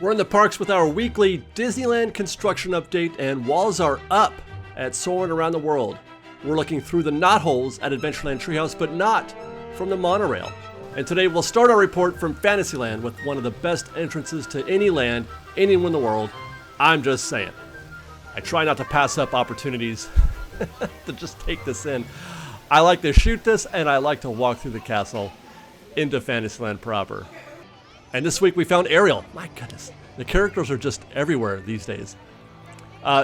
We're in the parks with our weekly Disneyland Construction update, and walls are up at Soarin Around the World. We're looking through the knotholes at Adventureland Treehouse, but not from the monorail. And today we'll start our report from Fantasyland with one of the best entrances to any land, anywhere in the world. I'm just saying. I try not to pass up opportunities to just take this in. I like to shoot this, and I like to walk through the castle into Fantasyland proper. And this week we found Ariel. My goodness, the characters are just everywhere these days.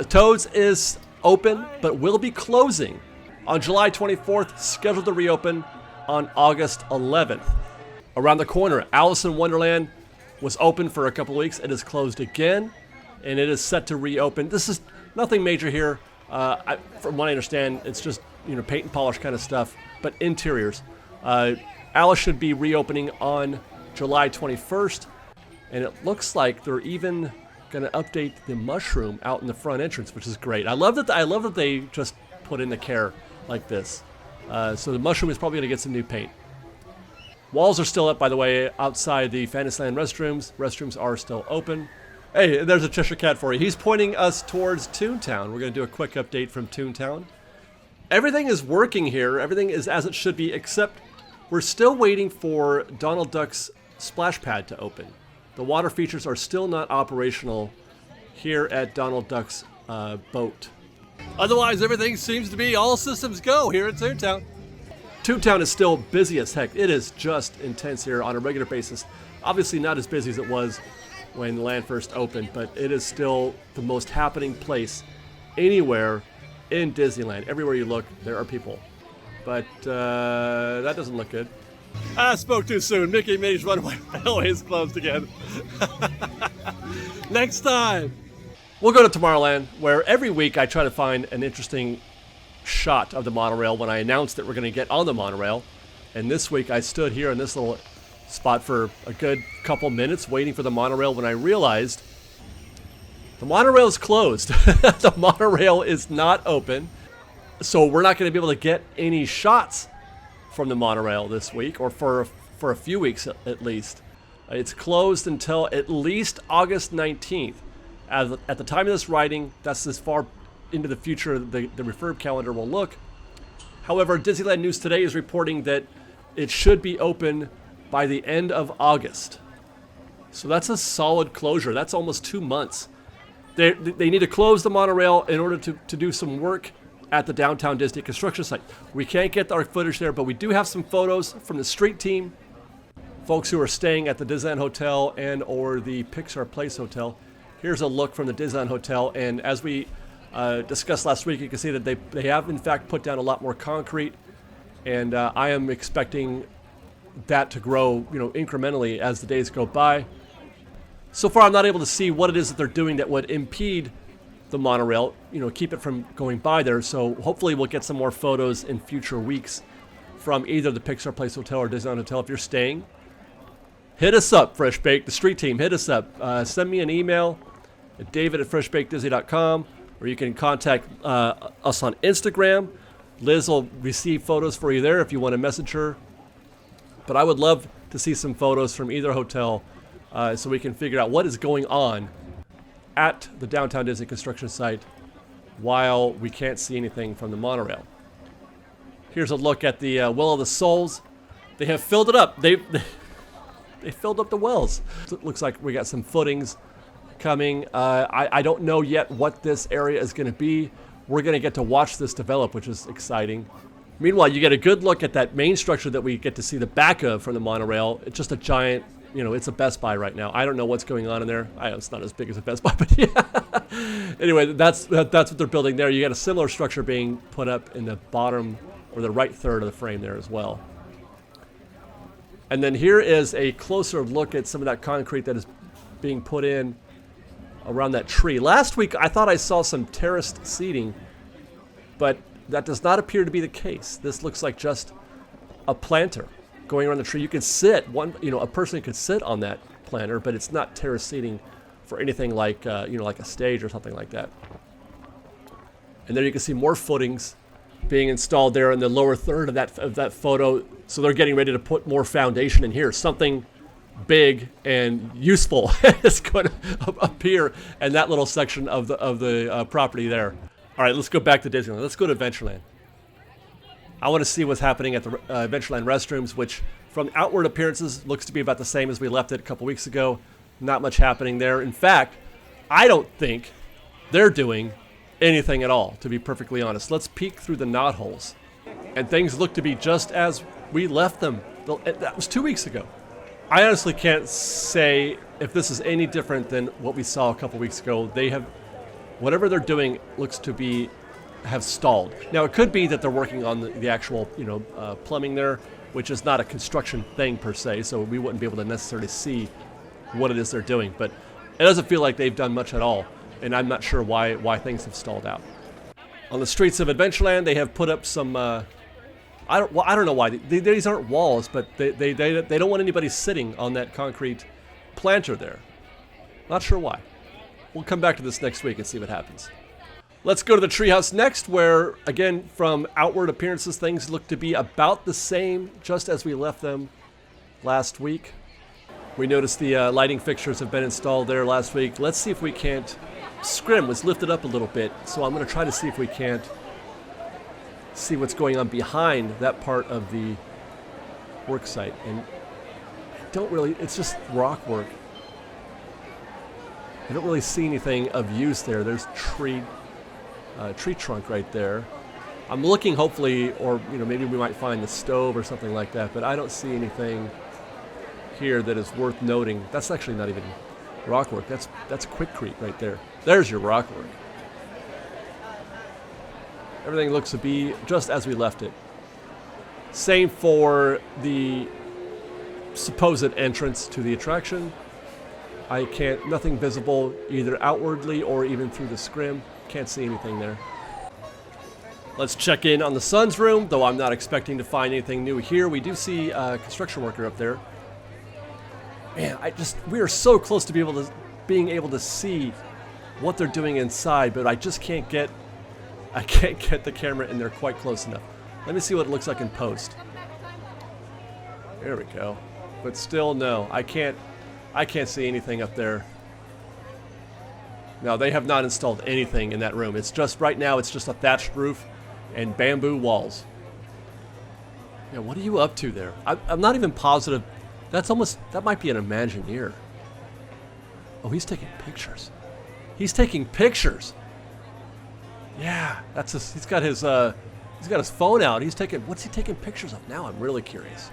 Toads is open, but will be closing on July 24th, scheduled to reopen on August 11th. Around the corner, Alice in Wonderland was open for a couple weeks. It is closed again, and it is set to reopen. This is nothing major here. From what I understand, it's just paint and polish kind of stuff, but interiors. Alice should be reopening on July 21st, and it looks like they're even going to update the mushroom out in the front entrance, which is great. I love that they just put in the care like this. So the mushroom is probably going to get some new paint. Walls are still up, by the way, outside the Fantasyland restrooms. Restrooms are still open. Hey, there's a Cheshire Cat for you. He's pointing us towards Toontown. We're going to do a quick update from Toontown. Everything is working here. Everything is as it should be, except we're still waiting for Donald Duck's splash pad to open. The water features are still not operational here at Donald Duck's boat. Otherwise, everything seems to be all systems go here at Toontown. Toontown is still busy as heck. It is just intense here on a regular basis. Obviously not as busy as it was when the land first opened, but it is still the most happening place anywhere in Disneyland. Everywhere you look, there are people. But that doesn't look good. I spoke too soon. Mickey and Minnie's Runaway Railway is closed again. Next time. We'll go to Tomorrowland, where every week I try to find an interesting shot of the monorail when I announce that we're going to get on the monorail. And this week I stood here in this little spot for a good couple minutes waiting for the monorail when I realized the monorail is closed. The monorail is not open. So we're not going to be able to get any shots from the monorail this week, or for a few weeks at least. It's closed until at least August 19th. At the time of this writing, that's as far into the future the refurb calendar will look. However, Disneyland News Today is reporting that it should be open by the end of August. So that's a solid closure. That's almost 2 months. They need to close the monorail in order to do some work at the downtown Disney construction site. We can't get our footage there, but we do have some photos from the street team, folks who are staying at the Disneyland Hotel and or the Pixar Place Hotel. Here's a look from the Disneyland Hotel, and as we discussed last week, you can see that they have in fact put down a lot more concrete, and I am expecting that to grow incrementally as the days go by. So far I'm not able to see what it is that they're doing that would impede the monorail, keep it from going by there. So hopefully we'll get some more photos in future weeks from either the Pixar Place Hotel or Disneyland Hotel. If you're staying, hit us up, Fresh Baked, the street team, hit us up. Send me an email at david@freshbakedisney.com, or you can contact us on Instagram. Liz will receive photos for you there if you want to message her. But I would love to see some photos from either hotel so we can figure out what is going on at the downtown Disney construction site while we can't see anything from the monorail. Here's a look at the Well of the Souls. They have filled it up. They filled up the wells. It looks like we got some footings coming. I don't know yet what this area is going to be. We're going to get to watch this develop, which is exciting. Meanwhile, you get a good look at that main structure that we get to see the back of from the monorail. It's just a giant, it's a Best Buy right now. I don't know what's going on in there. It's not as big as a Best Buy, but yeah. Anyway, that's what they're building there. You got a similar structure being put up in the bottom or the right third of the frame there as well. And then here is a closer look at some of that concrete that is being put in around that tree. Last week, I thought I saw some terraced seating, but that does not appear to be the case. This looks like just a planter going around the tree. You can sit, a person could sit on that planter, but it's not terrace seating for anything like, like a stage or something like that. And there you can see more footings being installed there in the lower third of that photo. So they're getting ready to put more foundation in here. Something big and useful is going to appear in that little section of the property there. All right, let's go back to Disneyland. Let's go to Adventureland. I want to see what's happening at the Adventureland restrooms, which from outward appearances looks to be about the same as we left it a couple weeks ago. Not much happening there. In fact, I don't think they're doing anything at all, to be perfectly honest. Let's peek through the knotholes. And things look to be just as we left them. That was 2 weeks ago. I honestly can't say if this is any different than what we saw a couple weeks ago. They have, whatever they're doing looks to have stalled. Now it could be that they're working on the actual, plumbing there, which is not a construction thing per se, so we wouldn't be able to necessarily see what it is they're doing. But it doesn't feel like they've done much at all, and I'm not sure why things have stalled out. On the streets of Adventureland, they have put up some. I don't know why these aren't walls, but they don't want anybody sitting on that concrete planter there. Not sure why. We'll come back to this next week and see what happens. Let's go to the treehouse next, where again, from outward appearances, things look to be about the same, just as we left them last week. We noticed the lighting fixtures have been installed there last week. Let's see if we can't. Scrim was lifted up a little bit, so I'm going to try to see if we can't see what's going on behind that part of the work site. And it's just rock work. I don't really see anything of use there. There's tree trunk right there. I'm looking, hopefully, or maybe we might find the stove or something like that, but I don't see anything here that is worth noting. That's actually not even rock work. That's Quickcrete right there. There's your rock work. Everything looks to be just as we left it. Same for the supposed entrance to the attraction. Nothing visible either outwardly or even through the scrim. Can't see anything there. Let's check in on the Sun's room, though I'm not expecting to find anything new here. We do see a construction worker up there. Man, we are so close to being able to see what they're doing inside, but I just can't get the camera in there quite close enough. Let me see what it looks like in post. There we go. But still, no, I can't see anything up there. No, they have not installed anything in that room. It's just, right now, it's just a thatched roof and bamboo walls. Yeah, what are you up to there? I'm not even positive. That might be an Imagineer. Oh, he's taking pictures. He's taking pictures. Yeah, he's got his phone out. What's he taking pictures of now? I'm really curious.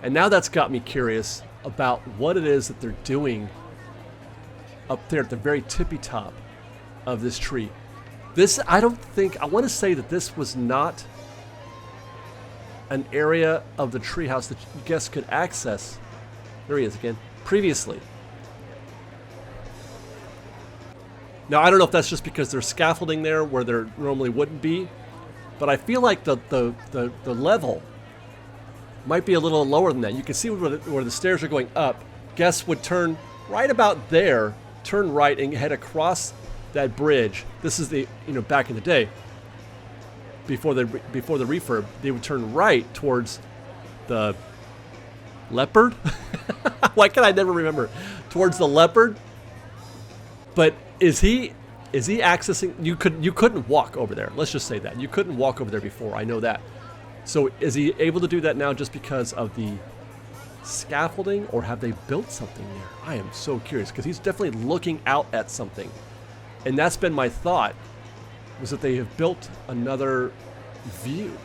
And now that's got me curious about what it is that they're doing up there at the very tippy top of this tree. I want to say that this was not an area of the treehouse that guests could access. There he is again. Previously. Now, I don't know if that's just because there's scaffolding there where there normally wouldn't be, but I feel like the level might be a little lower than that. You can see where the stairs are going up. Guests would turn right about there, turn right, and head across that bridge. This is back in the day, before the refurb, they would turn right towards the leopard. Why can I never remember? Towards the leopard. But is he accessing? You couldn't walk over there. Let's just say that you couldn't walk over there before. I know that. So is he able to do that now just because of the scaffolding, or have they built something there? I am so curious, because he's definitely looking out at something, and that's been my thought, was that they have built another view.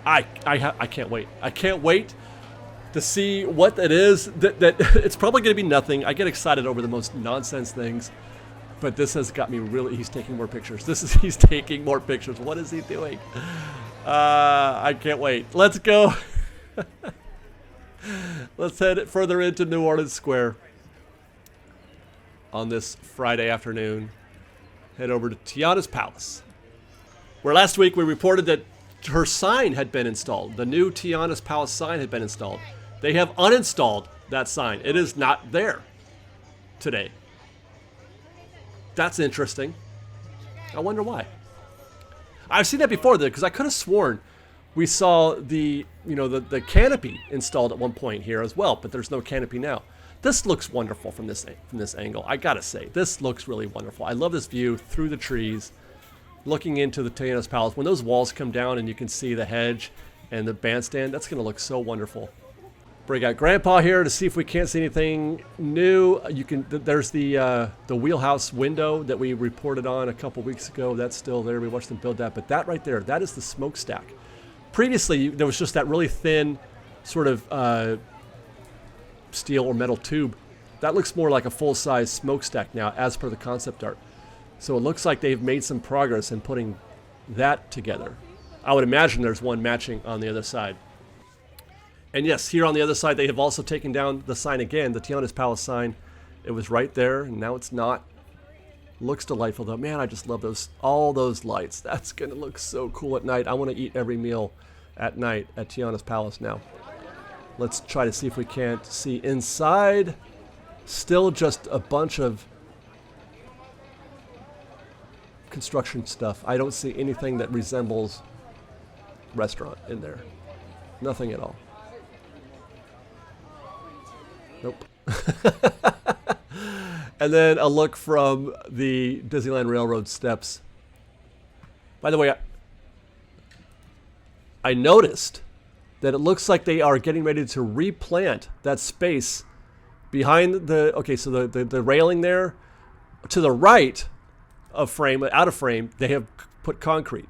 I can't wait. I can't wait to see what that is. That it's probably going to be nothing. I get excited over the most nonsense things, but this has got me really. He's taking more pictures. He's taking more pictures. What is he doing? I can't wait. Let's go. Let's head further into New Orleans Square on this Friday afternoon. Head over to Tianas Palace, where last week we reported that her sign had been installed. The new Tianas Palace sign had been installed. They have uninstalled that sign. It is not there today. That's interesting. I wonder why. I've seen that before, though, because I could have sworn We saw the, the canopy installed at one point here as well, but there's no canopy now. This looks wonderful from this angle. I gotta say, this looks really wonderful. I love this view through the trees, looking into the Tianas Palace. When those walls come down and you can see the hedge and the bandstand, that's gonna look so wonderful. Bring out Grandpa here to see if we can't see anything new. There's the wheelhouse window that we reported on a couple weeks ago. That's still there. We watched them build that, but that right there, that is the smokestack. Previously, there was just that really thin sort of steel or metal tube. That looks more like a full-size smokestack now, as per the concept art. So it looks like they've made some progress in putting that together. I would imagine there's one matching on the other side. And yes, here on the other side, they have also taken down the sign again, the Tianas Palace sign. It was right there, and now it's not. Looks delightful, though. Man, I just love all those lights. That's going to look so cool at night. I want to eat every meal at night at Tianas Palace now. Let's try to see if we can't see inside. Still just a bunch of construction stuff. I don't see anything that resembles restaurant in there. Nothing at all. Nope. And then a look from the Disneyland Railroad steps. By the way, I noticed that it looks like they are getting ready to replant that space behind the, okay, so the railing there to the right of frame, out of frame, they have put concrete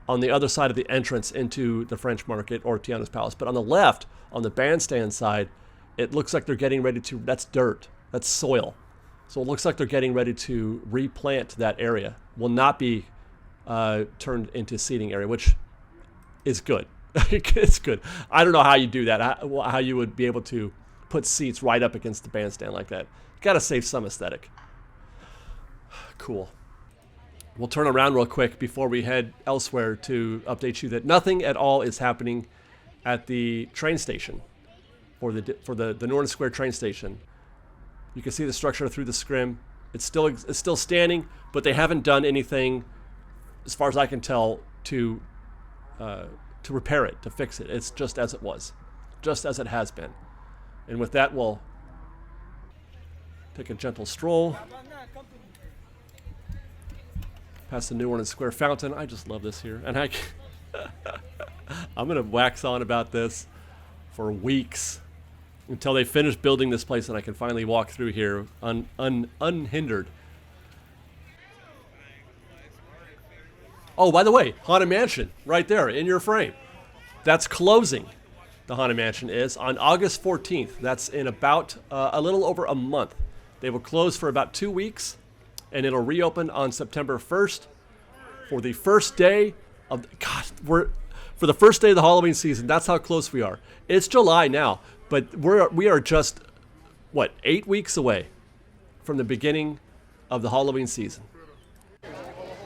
on the other side of the entrance into the French Market or Tianas Palace. But on the left, on the bandstand side, it looks like they're getting ready to, that's dirt, that's soil. So it looks like they're getting ready to replant that area. Will not be turned into seating area, which is good. It's good. I don't know how you do that, how you would be able to put seats right up against the bandstand like that. Got to save some aesthetic. Cool. We'll turn around real quick before we head elsewhere to update you that nothing at all is happening at the train station, for the Norton Square train station. You can see the structure through the scrim. It's still standing, but they haven't done anything, as far as I can tell, to repair it, to fix it. It's just as it was, just as it has been. And with that, we'll take a gentle stroll past the New Orleans Square fountain. I just love this here, and I'm gonna wax on about this for weeks until they finish building this place and I can finally walk through here unhindered. Oh, by the way, Haunted Mansion, right there in your frame. That's closing. The Haunted Mansion is on August 14th. That's in about a little over a month. They will close for about 2 weeks, and it'll reopen on September 1st for the first day of, for the first day of the Halloween season. That's how close we are. It's July now, but we are just, 8 weeks away from the beginning of the Halloween season.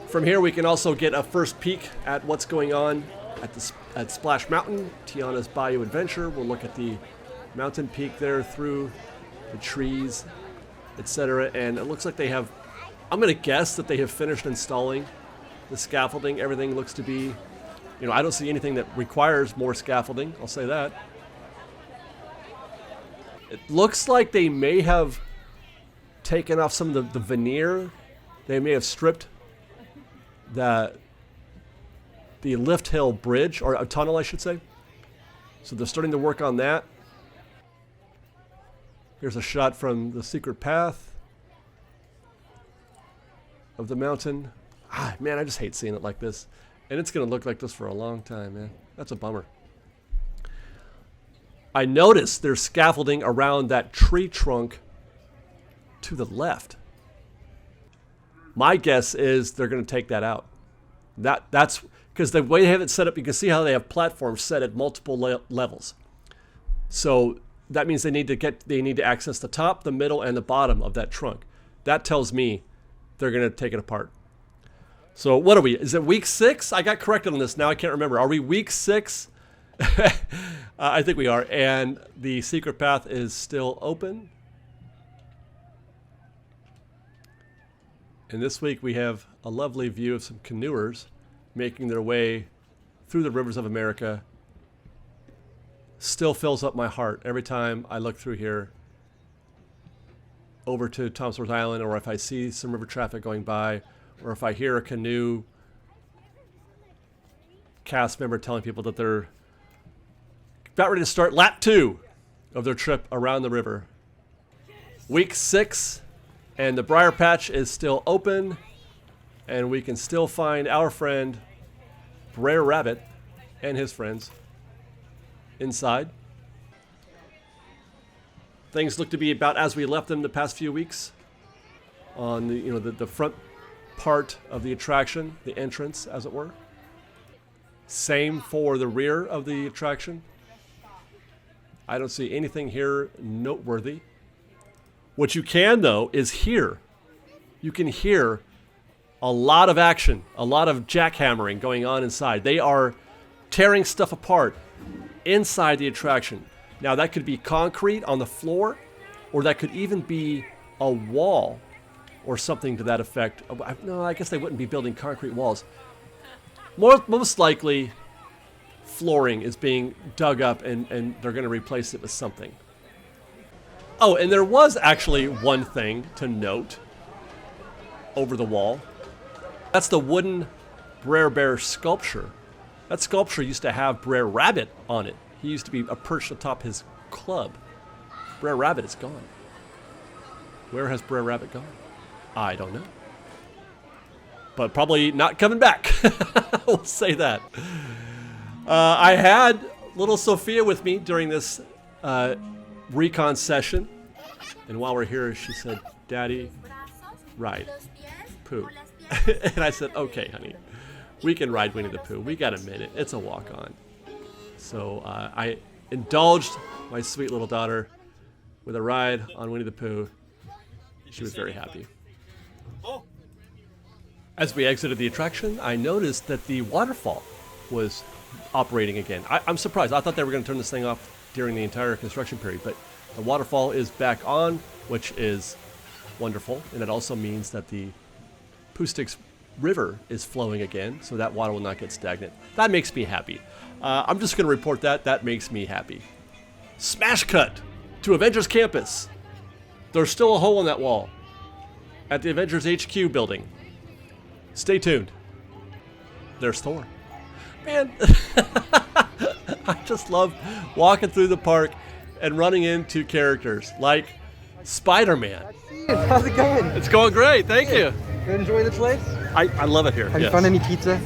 From here, we can also get a first peek at what's going on at Splash Mountain, Tianas Bayou Adventure. We'll look at the mountain peak there through the trees, etc. And it looks like they have, I'm going to guess that they have finished installing the scaffolding. Everything looks to be, I don't see anything that requires more scaffolding. I'll say that. It looks like they may have taken off some of the veneer. They may have stripped the lift hill bridge, or a tunnel, I should say. So they're starting to work on that. Here's a shot from the secret path of the mountain. Man, I just hate seeing it like this. And it's going to look like this for a long time, man. That's a bummer. I noticed there's scaffolding around that tree trunk to the left. My guess is they're going to take that out. That's because the way they have it set up, you can see how they have platforms set at multiple levels. So that means they need to access the top, the middle, and the bottom of that trunk. That tells me they're going to take it apart. So what are we? Is it week 6? I got corrected on this. Now I can't remember. Are we week 6? I think we are. And the secret path is still open. And this week we have a lovely view of some canoers making their way through the rivers of America still fills up my heart every time I look through here over to Thomas Worth Island, or if I see some river traffic going by, or if I hear a canoe cast member telling people that they're about ready to start lap 2 of their trip around the river. Week 6, and the Briar Patch is still open, and we can still find our friend Brer Rabbit and his friends inside. Things look to be about as we left them the past few weeks on the front part of the attraction, the entrance, as it were. Same for the rear of the attraction. I don't see anything here noteworthy. What you can, though, is hear. You can hear a lot of action, a lot of jackhammering going on inside. They are tearing stuff apart inside the attraction. Now, that could be concrete on the floor, or that could even be a wall or something to that effect. No, I guess they wouldn't be building concrete walls. Most likely, flooring is being dug up, and they're going to replace it with something. Oh, and there was actually one thing to note over the wall. That's the wooden Brer Bear sculpture. That sculpture used to have Brer Rabbit on it. He used to be perched atop his club. Brer Rabbit is gone. Where has Brer Rabbit gone? I don't know. But probably not coming back. We'll say that. I had little Sophia with me during this recon session. And while we're here, she said, "Daddy, ride Pooh." And I said, "Okay, honey. We can ride Winnie the Pooh. We got a minute. It's a walk-on." So I indulged my sweet little daughter with a ride on Winnie the Pooh. She was very happy. As we exited the attraction, I noticed that the waterfall was operating again. I'm surprised. I thought they were going to turn this thing off during the entire construction period, but the waterfall is back on, which is wonderful. And it also means that the Pooh Sticks River is flowing again, so that water will not get stagnant. That makes me happy. I'm just going to report that. That makes me happy. Smash cut to Avengers Campus. There's still a hole in that wall at the Avengers HQ building. Stay tuned. There's Thor. Man, I just love walking through the park and running into characters like Spider-Man. How's it going? It's going great, thank you. You enjoy the place? I love it here. Have you found any pizza?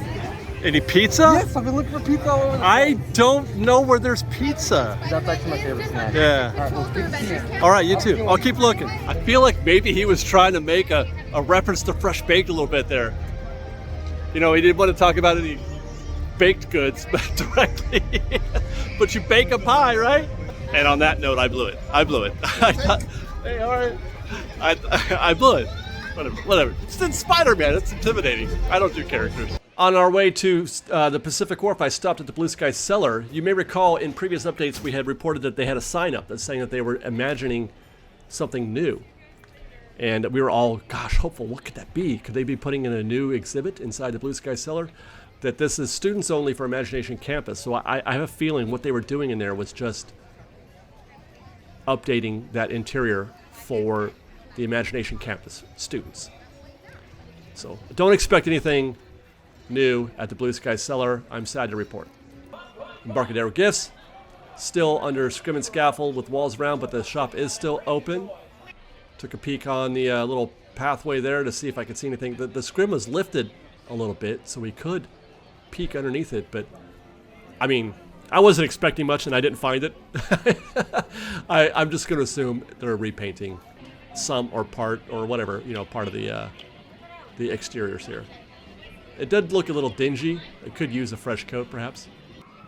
Any pizza? Yes, I've been looking for pizza all over the place. I don't know where there's pizza. That's actually my favorite snack. Yeah. All right, well, good to see you. All right, you too. I'll keep looking. I feel like maybe he was trying to make a reference to fresh baked a little bit there. You know, he didn't want to talk about any baked goods directly. But you bake a pie, right? And on that note, I blew it. I thought, hey, all right. I blew it. Whatever. It's in Spider-Man. It's intimidating. I don't do characters. On our way to the Pacific Wharf, I stopped at the Blue Sky Cellar. You may recall in previous updates we had reported that they had a sign up that's saying that they were imagining something new. And we were all, gosh, hopeful. What could that be? Could they be putting in a new exhibit inside the Blue Sky Cellar? That this is students only for Imagination Campus. So I have a feeling what they were doing in there was just updating that interior for the Imagination Campus students. So don't expect anything new at the Blue Sky Cellar. I'm sad to report. Embarcadero Gifts, still under scrim and scaffold with walls around, but the shop is still open. Took a peek on the little pathway there to see if I could see anything. The scrim was lifted a little bit, so we could peek underneath it, but I mean, I wasn't expecting much and I didn't find it. I'm just going to assume they're repainting some or part or whatever, you know, part of the exteriors here. It did look a little dingy. It could use a fresh coat, perhaps.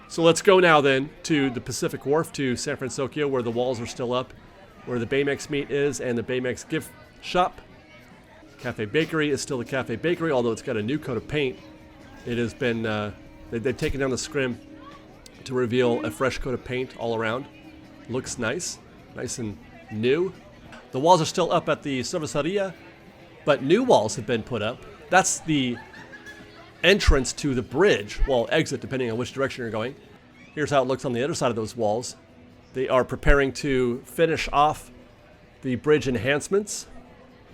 So let's go now then to the Pacific Wharf, to San Fransokyo, where the walls are still up, where the Baymax meet is, and the Baymax gift shop. Cafe Bakery is still the Cafe Bakery, although it's got a new coat of paint. It has been, they've taken down the scrim to reveal a fresh coat of paint all around. Looks nice and new. The walls are still up at the Cerveceria, but new walls have been put up. That's the entrance to the bridge. Well, exit, depending on which direction you're going. Here's how it looks on the other side of those walls. They are preparing to finish off the bridge enhancements.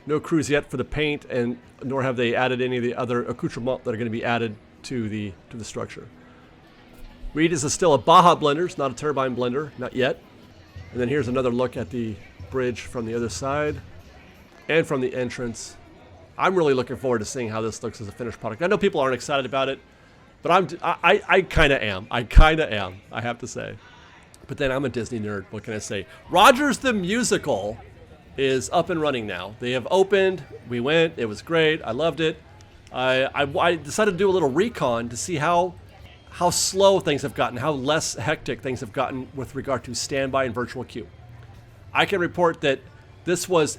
No crews yet for the paint, and nor have they added any of the other accoutrements that are going to be added to the structure. Reed is still a Baja blender, it's not a turbine blender, not yet. And then here's another look at the bridge from the other side and from the entrance. I'm really looking forward to seeing how this looks as a finished product. I know people aren't excited about it, but I kind of am. I have to say. But then I'm a Disney nerd. What can I say? Rogers the Musical is up and running now. They have opened. We went. It was great. I loved it. I decided to do a little recon to see how slow things have gotten, how less hectic things have gotten with regard to standby and virtual queue. I can report that this was,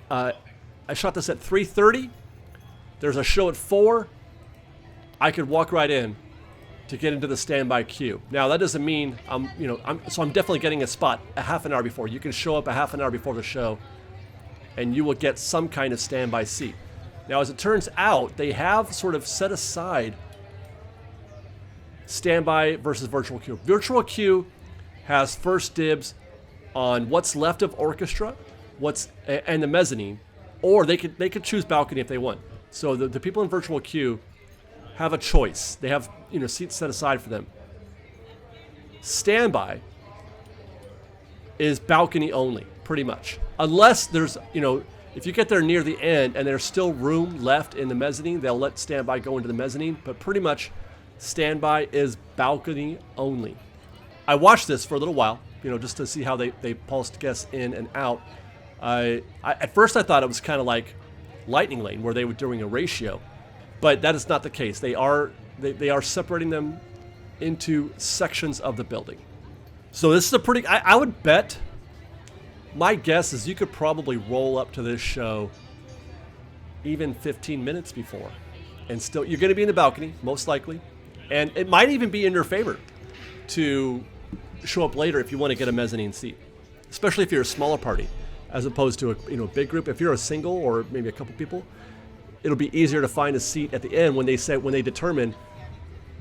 I shot this at 3:30. There's a show at 4. I could walk right in to get into the standby queue. Now that doesn't mean I'm definitely getting a spot a half an hour before. You can show up a half an hour before the show and you will get some kind of standby seat. Now, as it turns out, they have sort of set aside standby versus virtual queue. Virtual queue has first dibs on what's left of orchestra, and the mezzanine, or they could choose balcony if they want. So the people in virtual queue have a choice. They have seats set aside for them. Standby is balcony only, pretty much, unless there's if you get there near the end and there's still room left in the mezzanine, they'll let standby go into the mezzanine. But pretty much, standby is balcony only. I watched this for a little while, just to see how they pulsed guests in and out. At first I thought it was kind of like Lightning Lane, where they were doing a ratio, but that is not the case. They are separating them into sections of the building. So this is a pretty. I would bet. My guess is you could probably roll up to this show even 15 minutes before, and still you're going to be in the balcony most likely, and it might even be in your favor to show up later if you want to get a mezzanine seat, especially if you're a smaller party as opposed to a big group. If you're a single or maybe a couple people, it'll be easier to find a seat at the end when they determine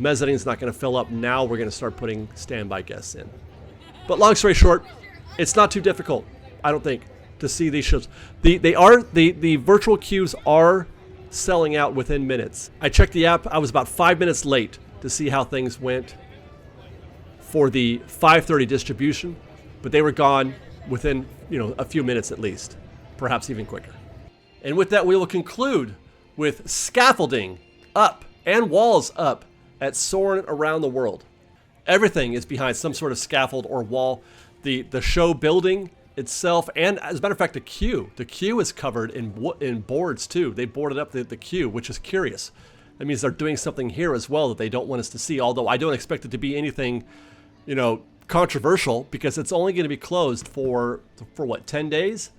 mezzanine's not going to fill up. Now we're going to start putting standby guests in. But long story short, it's not too difficult, I don't think, to see these shows. The virtual queues are selling out within minutes. I checked the app. I was about 5 minutes late to see how things went for the 5:30 distribution, but they were gone within a few minutes at least, perhaps even quicker. And with that, we will conclude with scaffolding up and walls up at Soarin Around the World. Everything is behind some sort of scaffold or wall. The show building itself, and as a matter of fact, the queue is covered in boards too. They boarded up the queue, which is curious. That means they're doing something here as well that they don't want us to see, although I don't expect it to be anything controversial, because it's only going to be closed for what, 10 days?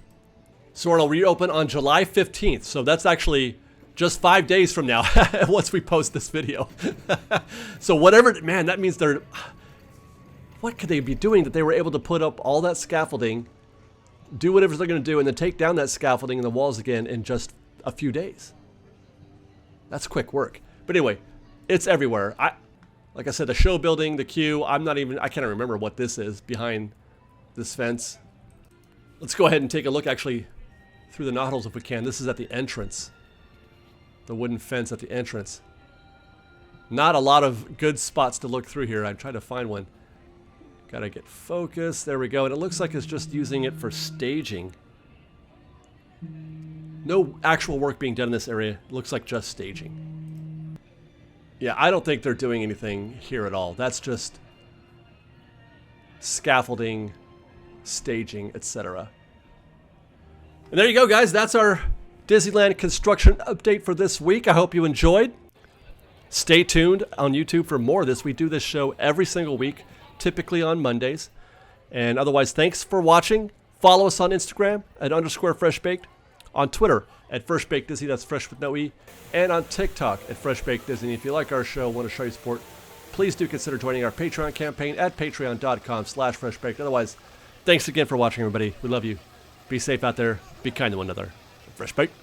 Soarin will reopen on July 15th, so that's actually just 5 days from now once we post this video. So man, that means what could they be doing that they were able to put up all that scaffolding, do whatever they're going to do, and then take down that scaffolding and the walls again in just a few days? That's quick work. But anyway, it's everywhere. Like I said, the show building, the queue, I can't remember what this is behind this fence. Let's go ahead and take a look actually through the knotholes if we can. This is at the entrance. The wooden fence at the entrance. Not a lot of good spots to look through here. I'm trying to find one. Gotta get focused. There we go. And it looks like it's just using it for staging. No actual work being done in this area. It looks like just staging. Yeah, I don't think they're doing anything here at all. That's just scaffolding, staging, etc. And there you go, guys. That's our Disneyland construction update for this week. I hope you enjoyed. Stay tuned on YouTube for more of this. We do this show every single week, typically on Mondays. And otherwise, thanks for watching. Follow us on Instagram at _freshbaked, on Twitter at freshbakedisney, that's fresh with no E, and on TikTok at freshbakedisney. If you like our show, want to show your support, please do consider joining our Patreon campaign at patreon.com/freshbaked. Otherwise, thanks again for watching, everybody. We love you. Be safe out there. Be kind to one another. Fresh Baked.